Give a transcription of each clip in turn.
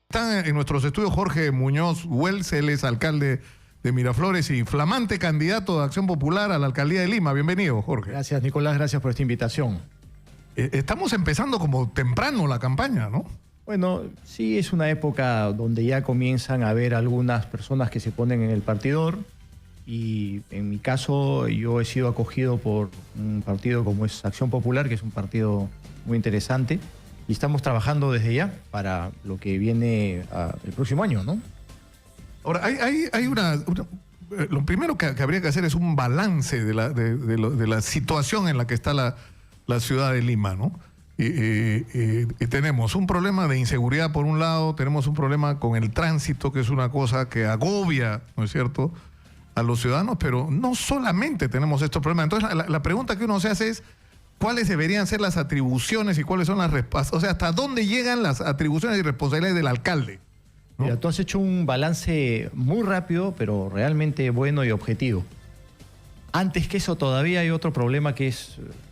Está en nuestros estudios Jorge Muñoz Wells, él es alcalde de Miraflores y flamante candidato de Acción Popular a la alcaldía de Lima. Bienvenido, Jorge. Gracias, Nicolás, gracias por esta invitación. Estamos empezando como temprano la campaña, ¿no? Bueno, sí es una época donde ya comienzan a haber algunas personas que se ponen en el partidor y en mi caso yo he sido acogido por un partido como es Acción Popular, que es un partido muy interesante, y estamos trabajando desde ya para lo que viene el próximo año, ¿no? Ahora, lo primero que habría que hacer es un balance de la situación en la que está la ciudad de Lima, ¿no? Tenemos un problema de inseguridad por un lado, tenemos un problema con el tránsito, que es una cosa que agobia, ¿no es cierto?, a los ciudadanos, pero no solamente tenemos estos problemas. Entonces, la pregunta que uno se hace es, ¿cuáles deberían ser las atribuciones y cuáles son las respuestas? O sea, ¿hasta dónde llegan las atribuciones y responsabilidades del alcalde, ¿no? Mira, tú has hecho un balance muy rápido, pero realmente bueno y objetivo. Antes que eso todavía hay otro problema que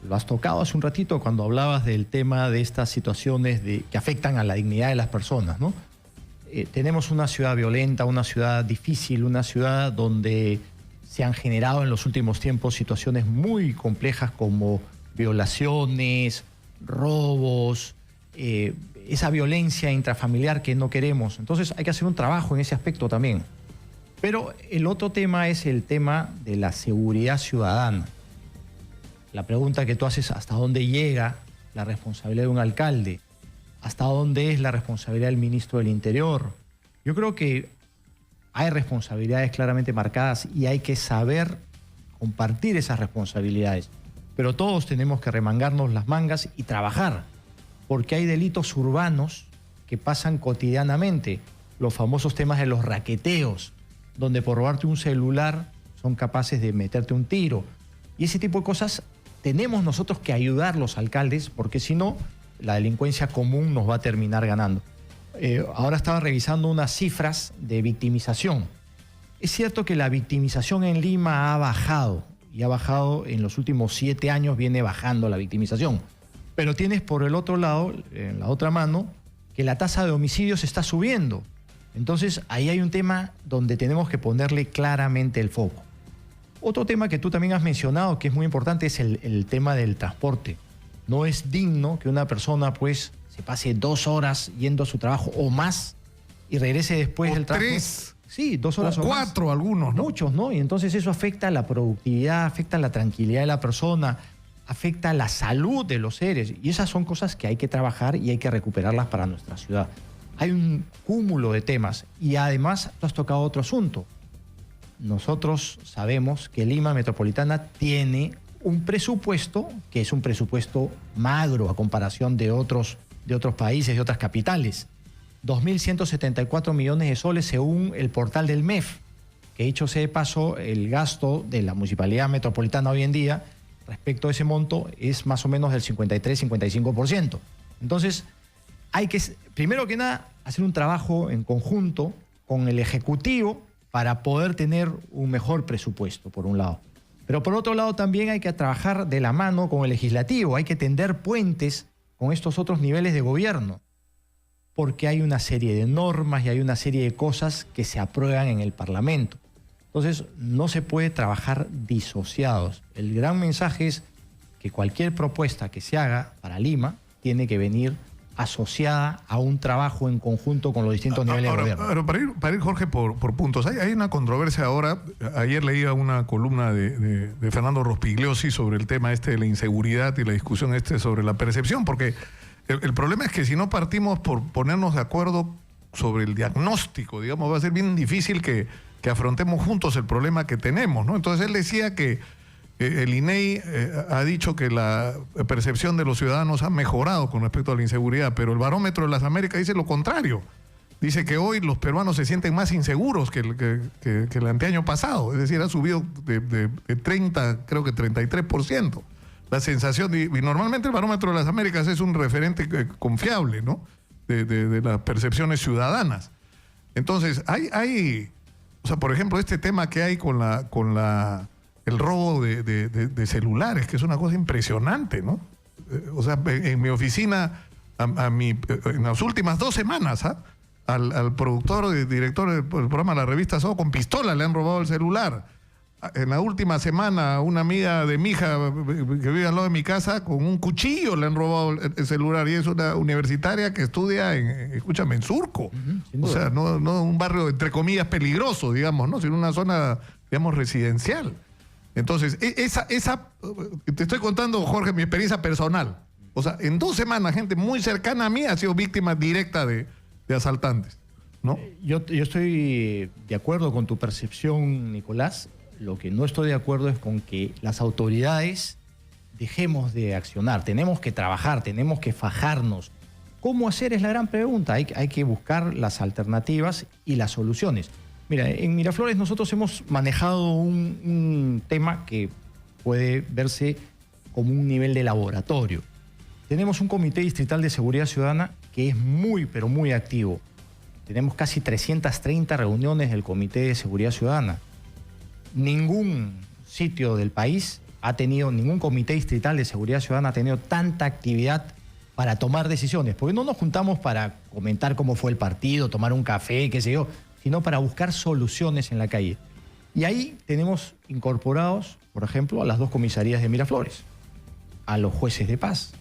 lo has tocado hace un ratito cuando hablabas del tema de estas situaciones que afectan a la dignidad de las personas, ¿no? Tenemos una ciudad violenta, una ciudad difícil, una ciudad donde se han generado en los últimos tiempos situaciones muy complejas como violaciones, robos, esa violencia intrafamiliar que no queremos. Entonces hay que hacer un trabajo en ese aspecto también. Pero el otro tema es el tema de la seguridad ciudadana. La pregunta que tú haces, ¿hasta dónde llega la responsabilidad de un alcalde? ¿Hasta dónde es la responsabilidad del ministro del Interior? Yo creo que hay responsabilidades claramente marcadas y hay que saber compartir esas responsabilidades. Pero todos tenemos que remangarnos las mangas y trabajar, porque hay delitos urbanos que pasan cotidianamente. Los famosos temas de los raqueteos, donde por robarte un celular son capaces de meterte un tiro. Y ese tipo de cosas tenemos nosotros que ayudar los alcaldes, porque si no, la delincuencia común nos va a terminar ganando. Ahora estaba revisando unas cifras de victimización. Es cierto que la victimización en Lima ha bajado, y ha bajado en los últimos 7 años, viene bajando la victimización. Pero tienes por el otro lado, en la otra mano, que la tasa de homicidios está subiendo. Entonces, ahí hay un tema donde tenemos que ponerle claramente el foco. Otro tema que tú también has mencionado, que es muy importante, es el tema del transporte. No es digno que una persona, pues, se pase 2 horas yendo a su trabajo o más y regrese después del trabajo. 3. Sí, 2 horas o 4 algunos, ¿no? Muchos, ¿no? Y entonces eso afecta la productividad, afecta la tranquilidad de la persona, afecta la salud de los seres. Y esas son cosas que hay que trabajar y hay que recuperarlas para nuestra ciudad. Hay un cúmulo de temas y además tú has tocado otro asunto. Nosotros sabemos que Lima Metropolitana tiene un presupuesto que es un presupuesto magro a comparación de otros países, de otras capitales. 2.174 millones de soles según el portal del MEF, que dicho sea de paso, el gasto de la Municipalidad Metropolitana hoy en día respecto a ese monto es más o menos del 53-55%. Entonces, hay que, primero que nada, hacer un trabajo en conjunto con el Ejecutivo para poder tener un mejor presupuesto, por un lado. Pero por otro lado también hay que trabajar de la mano con el Legislativo, hay que tender puentes con estos otros niveles de gobierno, porque hay una serie de normas y hay una serie de cosas que se aprueban en el Parlamento. Entonces no se puede trabajar disociados. El gran mensaje es que cualquier propuesta que se haga para Lima tiene que venir asociada a un trabajo en conjunto con los distintos niveles de gobierno. Ahora, para ir, Jorge, por puntos. Hay una controversia ahora. Ayer leía una columna de Fernando Rospigliosi sobre el tema de la inseguridad y la discusión sobre la percepción, porque el problema es que si no partimos por ponernos de acuerdo sobre el diagnóstico, digamos, va a ser bien difícil que afrontemos juntos el problema que tenemos, ¿no? Entonces él decía que el INEI ha dicho que la percepción de los ciudadanos ha mejorado con respecto a la inseguridad, pero el barómetro de las Américas dice lo contrario. Dice que hoy los peruanos se sienten más inseguros que el anteaño pasado. Es decir, ha subido de 30, creo que 33%. La sensación, y normalmente el barómetro de las Américas es un referente confiable, ¿no? De las percepciones ciudadanas. Entonces, o sea, por ejemplo, este tema que hay con el robo de celulares, que es una cosa impresionante, ¿no? o sea, en mi oficina, en las últimas 2 semanas, al productor y director del programa de la revista Sao, con pistola le han robado el celular. En la última semana, una amiga de mi hija que vive al lado de mi casa, con un cuchillo le han robado el celular, y es una universitaria que estudia escúchame, en Surco. O sea, no un barrio, entre comillas, peligroso, digamos, ¿no? Sino una zona, digamos, residencial. Entonces, te estoy contando, Jorge, mi experiencia personal. O sea, en 2 semanas, gente muy cercana a mí ha sido víctima directa de asaltantes, ¿no? Yo estoy de acuerdo con tu percepción, Nicolás. Lo que no estoy de acuerdo es con que las autoridades dejemos de accionar. Tenemos que trabajar, tenemos que fajarnos. ¿Cómo hacer? Es la gran pregunta. Hay que buscar las alternativas y las soluciones. Mira, en Miraflores nosotros hemos manejado un tema que puede verse como un nivel de laboratorio. Tenemos un Comité Distrital de Seguridad Ciudadana que es muy, pero muy activo. Tenemos casi 330 reuniones del Comité de Seguridad Ciudadana. Ningún sitio del país ningún Comité Distrital de Seguridad Ciudadana ha tenido tanta actividad para tomar decisiones. Porque no nos juntamos para comentar cómo fue el partido, tomar un café, qué sé yo, sino para buscar soluciones en la calle. Y ahí tenemos incorporados, por ejemplo, a las 2 comisarías de Miraflores, a los jueces de paz,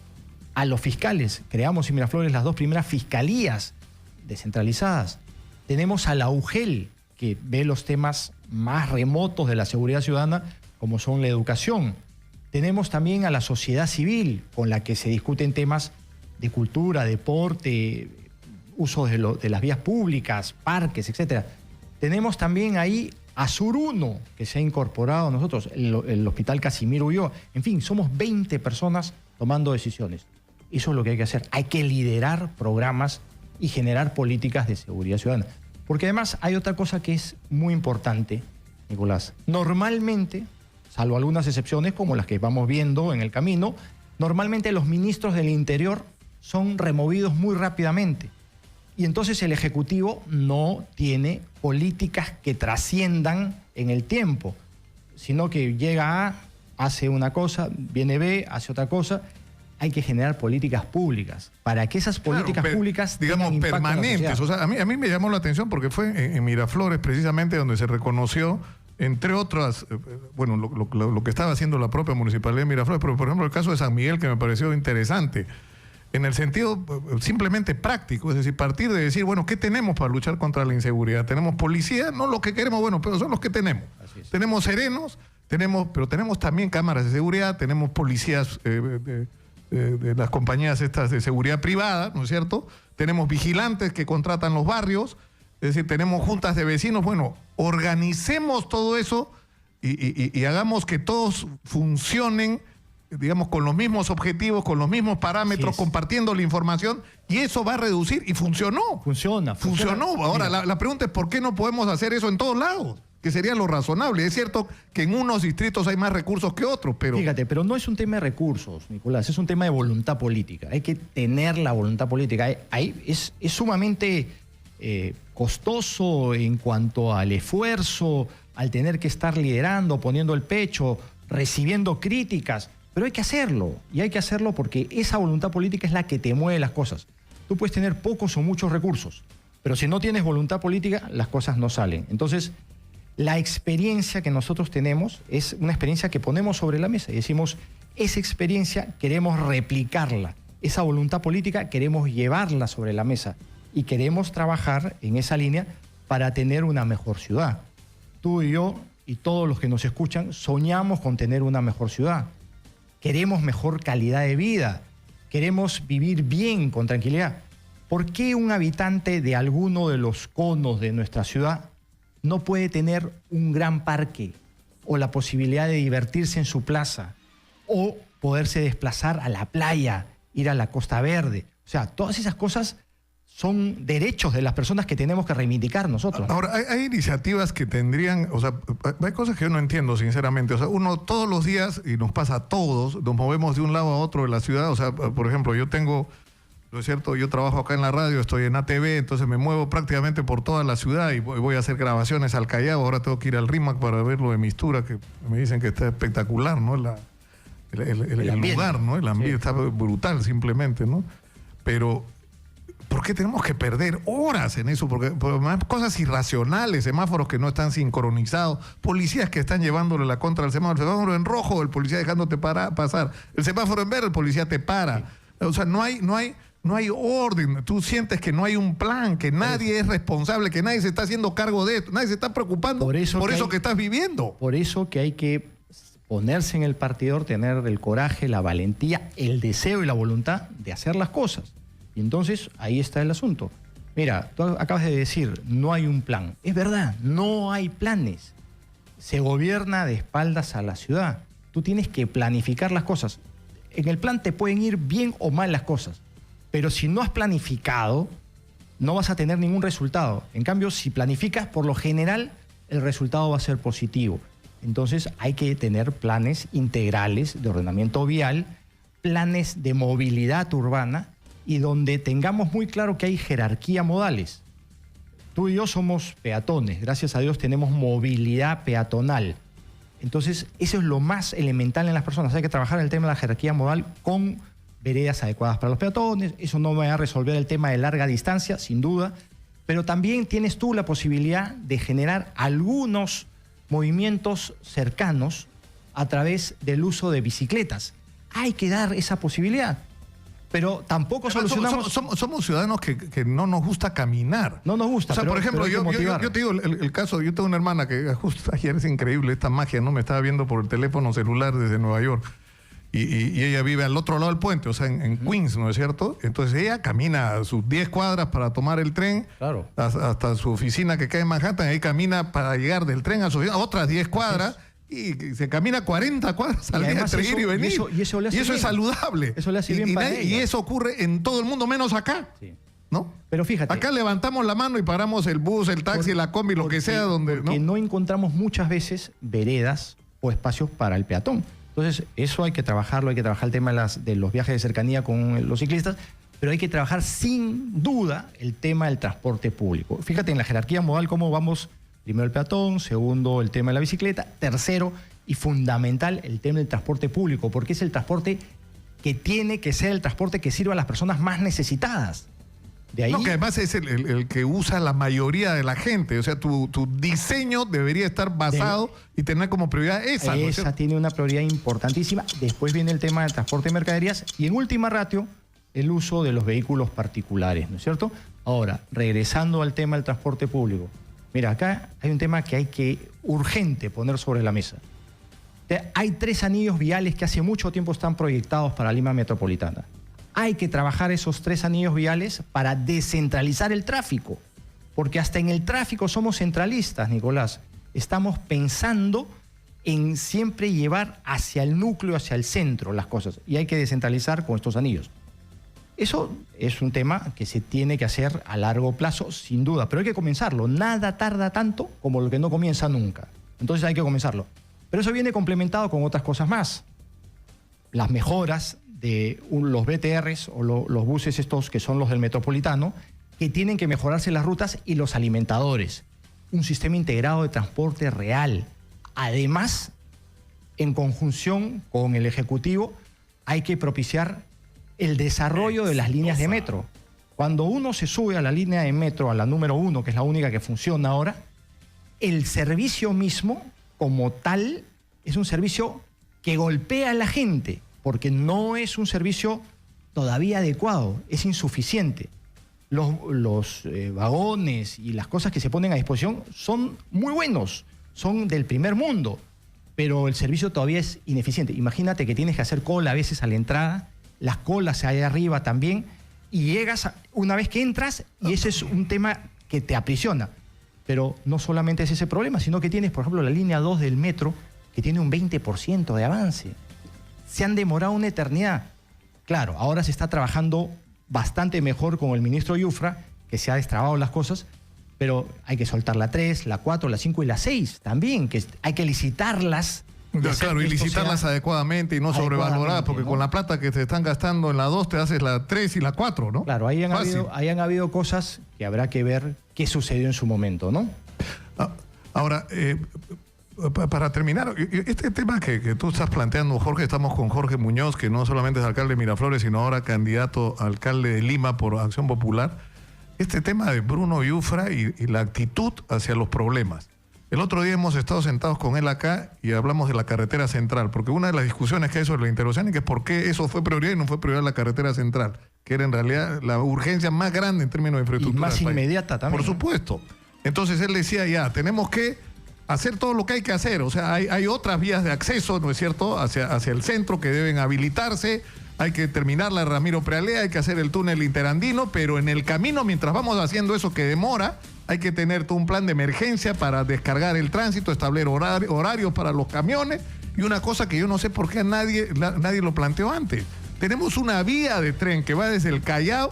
a los fiscales. Creamos en Miraflores las 2 primeras fiscalías descentralizadas. Tenemos a la UGEL, que ve los temas más remotos de la seguridad ciudadana, como son la educación. Tenemos también a la sociedad civil, con la que se discuten temas de cultura, deporte, uso de las vías públicas, parques, etc. Tenemos también ahí a Sur1, que se ha incorporado a nosotros, el Hospital Casimiro Ulloa. En fin, somos 20 personas tomando decisiones. Eso es lo que hay que hacer. Hay que liderar programas y generar políticas de seguridad ciudadana. Porque además hay otra cosa que es muy importante, Nicolás. Normalmente, salvo algunas excepciones como las que vamos viendo en el camino, normalmente los ministros del Interior son removidos muy rápidamente. Y entonces el Ejecutivo no tiene políticas que trasciendan en el tiempo, sino que llega A, hace una cosa, viene B, hace otra cosa. Hay que generar políticas públicas para que esas políticas públicas digamos, tengan impacto permanentes. O sea, a mí me llamó la atención porque fue en Miraflores precisamente donde se reconoció, entre otras, bueno, lo que estaba haciendo la propia Municipalidad de Miraflores, pero por ejemplo el caso de San Miguel, que me pareció interesante, en el sentido simplemente práctico, es decir, partir de decir, bueno, ¿qué tenemos para luchar contra la inseguridad? ¿Tenemos policía? No los que queremos, bueno, pero son los que tenemos. Tenemos serenos, pero tenemos también cámaras de seguridad, tenemos policías de las compañías estas de seguridad privada, ¿no es cierto? Tenemos vigilantes que contratan los barrios, es decir, tenemos juntas de vecinos. Bueno, organicemos todo eso y hagamos que todos funcionen, digamos, con los mismos objetivos, con los mismos parámetros, compartiendo la información, y eso va a reducir, y funcionó. Funcionó. Ahora, la pregunta es, ¿por qué no podemos hacer eso en todos lados? Que sería lo razonable. Es cierto que en unos distritos hay más recursos que otros, pero... Fíjate, pero no es un tema de recursos, Nicolás, es un tema de voluntad política. Hay que tener la voluntad política. Es sumamente costoso en cuanto al esfuerzo, al tener que estar liderando, poniendo el pecho, recibiendo críticas, pero hay que hacerlo. Y hay que hacerlo porque esa voluntad política es la que te mueve las cosas. Tú puedes tener pocos o muchos recursos, pero si no tienes voluntad política, las cosas no salen. Entonces, la experiencia que nosotros tenemos es una experiencia que ponemos sobre la mesa y decimos, esa experiencia queremos replicarla, esa voluntad política queremos llevarla sobre la mesa y queremos trabajar en esa línea para tener una mejor ciudad. Tú y yo y todos los que nos escuchan soñamos con tener una mejor ciudad. Queremos mejor calidad de vida, queremos vivir bien, con tranquilidad. ¿Por qué un habitante de alguno de los conos de nuestra ciudad no puede tener un gran parque o la posibilidad de divertirse en su plaza o poderse desplazar a la playa, ir a la Costa Verde? O sea, todas esas cosas son derechos de las personas que tenemos que reivindicar nosotros. Ahora, hay iniciativas que tendrían, o sea, hay cosas que yo no entiendo, sinceramente. O sea, uno todos los días, y nos pasa a todos, nos movemos de un lado a otro de la ciudad. O sea, por ejemplo, yo tengo... ¿No es cierto? Yo trabajo acá en la radio, estoy en ATV, entonces me muevo prácticamente por toda la ciudad y voy a hacer grabaciones al Callao. Ahora tengo que ir al RIMAC para ver lo de Mistura, que me dicen que está espectacular, ¿no? el lugar, ¿no? El ambiente está brutal simplemente, ¿no? Pero ¿por qué tenemos que perder horas en eso? Porque más cosas irracionales, semáforos que no están sincronizados, policías que están llevándole la contra al semáforo, el semáforo en rojo, el policía dejándote pasar, el semáforo en verde, el policía te para. Sí. O sea, no hay orden, tú sientes que no hay un plan, que nadie es responsable, que nadie se está haciendo cargo de esto, nadie se está preocupando por eso que estás viviendo. Por eso que hay que ponerse en el partidor, tener el coraje, la valentía, el deseo y la voluntad de hacer las cosas. Y entonces ahí está el asunto. Mira, tú acabas de decir, no hay un plan. Es verdad, no hay planes. Se gobierna de espaldas a la ciudad. Tú tienes que planificar las cosas. En el plan te pueden ir bien o mal las cosas, pero si no has planificado, no vas a tener ningún resultado. En cambio, si planificas, por lo general, el resultado va a ser positivo. Entonces hay que tener planes integrales de ordenamiento vial, planes de movilidad urbana, y donde tengamos muy claro que hay jerarquía modales. Tú y yo somos peatones, gracias a Dios tenemos movilidad peatonal. Entonces, eso es lo más elemental en las personas. Hay que trabajar el tema de la jerarquía modal con veredas adecuadas para los peatones. Eso no va a resolver el tema de larga distancia, sin duda, pero también tienes tú la posibilidad de generar algunos movimientos cercanos a través del uso de bicicletas. Hay que dar esa posibilidad. Pero tampoco solucionamos... Somos ciudadanos que no nos gusta caminar. No nos gusta. O sea, pero, por ejemplo, yo te digo el caso, yo tengo una hermana que justo ayer es increíble esta magia, ¿no? Me estaba viendo por el teléfono celular desde Nueva York. Y ella vive al otro lado del puente, o sea, en Queens, ¿no es cierto? Entonces ella camina sus 10 cuadras para tomar el tren, claro, hasta su oficina que queda en Manhattan, ahí camina para llegar del tren a su oficina, otras 10 cuadras. Y se camina 40 cuadras al día entre ir y venir. Y eso es saludable. Eso le hace bien para ella. Y eso ocurre en todo el mundo, menos acá. Sí. ¿No? Pero fíjate. Acá levantamos la mano y paramos el bus, el taxi, la combi, lo que sea. Porque no encontramos muchas veces veredas o espacios para el peatón. Entonces, eso hay que trabajarlo, hay que trabajar el tema de los viajes de cercanía con los ciclistas, pero hay que trabajar sin duda el tema del transporte público. Fíjate en la jerarquía modal cómo vamos. Primero el peatón, segundo el tema de la bicicleta, tercero y fundamental el tema del transporte público, porque es el transporte que tiene que ser el transporte que sirva a las personas más necesitadas. De ahí... No, que además es el que usa la mayoría de la gente, o sea, tu diseño debería estar basado y tener como prioridad esa. Esa tiene una prioridad importantísima. Después viene el tema del transporte de mercaderías y en última ratio el uso de los vehículos particulares, ¿no es cierto? Ahora, regresando al tema del transporte público. Mira, acá hay un tema que hay que urgente poner sobre la mesa. Hay 3 anillos viales que hace mucho tiempo están proyectados para Lima Metropolitana. Hay que trabajar esos 3 anillos viales para descentralizar el tráfico. Porque hasta en el tráfico somos centralistas, Nicolás. Estamos pensando en siempre llevar hacia el núcleo, hacia el centro las cosas. Y hay que descentralizar con estos anillos. Eso es un tema que se tiene que hacer a largo plazo, sin duda, pero hay que comenzarlo. Nada tarda tanto como lo que no comienza nunca. Entonces hay que comenzarlo. Pero eso viene complementado con otras cosas más. Las mejoras de los BTRs o los buses estos que son los del Metropolitano, que tienen que mejorarse las rutas y los alimentadores. Un sistema integrado de transporte real. Además, en conjunción con el Ejecutivo, hay que propiciar el desarrollo de las líneas de metro. Cuando uno se sube a la línea de metro, a la número 1, que es la única que funciona ahora, el servicio mismo, como tal, es un servicio que golpea a la gente, porque no es un servicio todavía adecuado, es insuficiente. Los vagones y las cosas que se ponen a disposición son muy buenos, son del primer mundo, pero el servicio todavía es ineficiente. Imagínate que tienes que hacer cola a veces a la entrada, las colas allá arriba también, y llegas una vez que entras, y ese es un tema que te aprisiona. Pero no solamente es ese problema, sino que tienes, por ejemplo, la línea 2 del metro, que tiene un 20% de avance. Se han demorado una eternidad. Claro, ahora se está trabajando bastante mejor con el ministro Yufra, que se ha destrabado las cosas, pero hay que soltar la 3, la 4, la 5 y la 6 también, que hay que licitarlas. Claro, y licitarlas adecuadamente y no sobrevaloradas, porque ¿no? Con la plata que te están gastando en la 2 te haces la 3 y la 4, ¿no? Claro, ahí han habido cosas que habrá que ver qué sucedió en su momento, ¿no? Ahora, Para terminar, este tema que tú estás planteando, Jorge, estamos con Jorge Muñoz, que no solamente es alcalde de Miraflores, sino ahora candidato a alcalde de Lima por Acción Popular. Este tema de Bruno Yufra y la actitud hacia los problemas. El otro día hemos estado sentados con él acá y hablamos de la carretera central, porque una de las discusiones que hay sobre la interoceánica es por qué eso fue prioridad y no fue prioridad la carretera central, que era en realidad la urgencia más grande en términos de infraestructura. Y más inmediata también. Por supuesto. Entonces él decía, ya, tenemos que hacer todo lo que hay que hacer. O sea, hay otras vías de acceso, ¿no es cierto?, hacia el centro que deben habilitarse. Hay que terminar la Ramiro Prealea, hay que hacer el túnel interandino, pero en el camino, mientras vamos haciendo eso que demora, hay que tener todo un plan de emergencia para descargar el tránsito, establecer horarios para los camiones. Y una cosa que yo no sé por qué nadie lo planteó antes. Tenemos una vía de tren que va desde el Callao,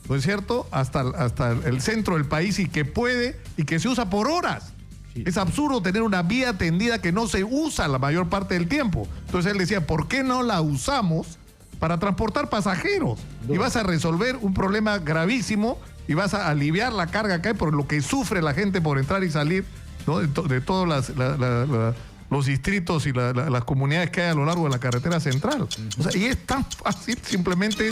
¿no es cierto?, hasta el centro del país y que se usa por horas. Sí. Es absurdo tener una vía tendida que no se usa la mayor parte del tiempo. Entonces él decía, ¿por qué no la usamos para transportar pasajeros? Y vas a resolver un problema gravísimo y vas a aliviar la carga que hay por lo que sufre la gente por entrar y salir, ¿no?, de todos los distritos y las comunidades que hay a lo largo de la carretera central. O sea, y es tan fácil simplemente,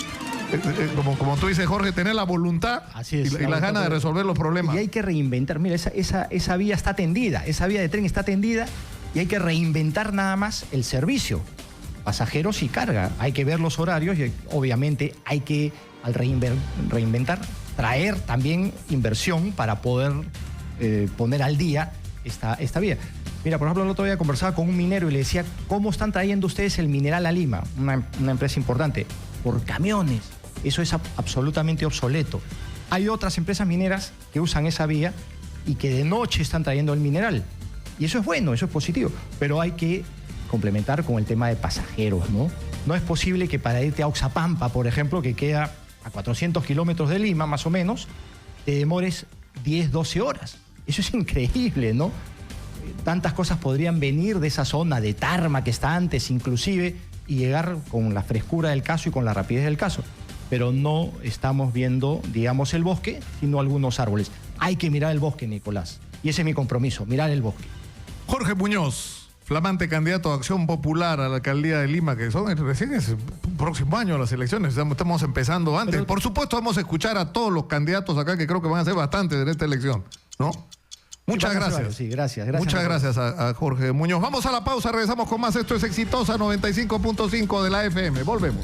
como tú dices, Jorge, tener la voluntad y las ganas de resolver los problemas. Y hay que reinventar. Mira, esa vía está tendida, esa vía de tren está tendida y hay que reinventar nada más el servicio. Pasajeros y carga. Hay que ver los horarios y obviamente hay que, al reinventar, traer también inversión para poder poner al día esta vía. Mira, por ejemplo, el otro día conversaba con un minero y le decía, ¿cómo están trayendo ustedes el mineral a Lima? Una empresa importante. Por camiones. Eso es absolutamente obsoleto. Hay otras empresas mineras que usan esa vía y que de noche están trayendo el mineral. Y eso es bueno, eso es positivo. Pero hay que complementar con el tema de pasajeros, ¿no? No es posible que para irte a Oxapampa, por ejemplo, que queda a 400 kilómetros de Lima, más o menos, te demores 10, 12 horas. Eso es increíble, ¿no? Tantas cosas podrían venir de esa zona de Tarma que está antes, inclusive, y llegar con la frescura del caso y con la rapidez del caso. Pero no estamos viendo, digamos, el bosque, sino algunos árboles. Hay que mirar el bosque, Nicolás. Y ese es mi compromiso, mirar el bosque. Jorge Muñoz, flamante candidato a Acción Popular a la alcaldía de Lima, que recién es el próximo año las elecciones, estamos empezando antes. Por supuesto, vamos a escuchar a todos los candidatos acá, que creo que van a ser bastantes en esta elección, ¿no? Muchas gracias. Sí, gracias. Muchas gracias a Jorge Muñoz. Vamos a la pausa, regresamos con más. Esto es Exitosa 95.5 de la FM. Volvemos.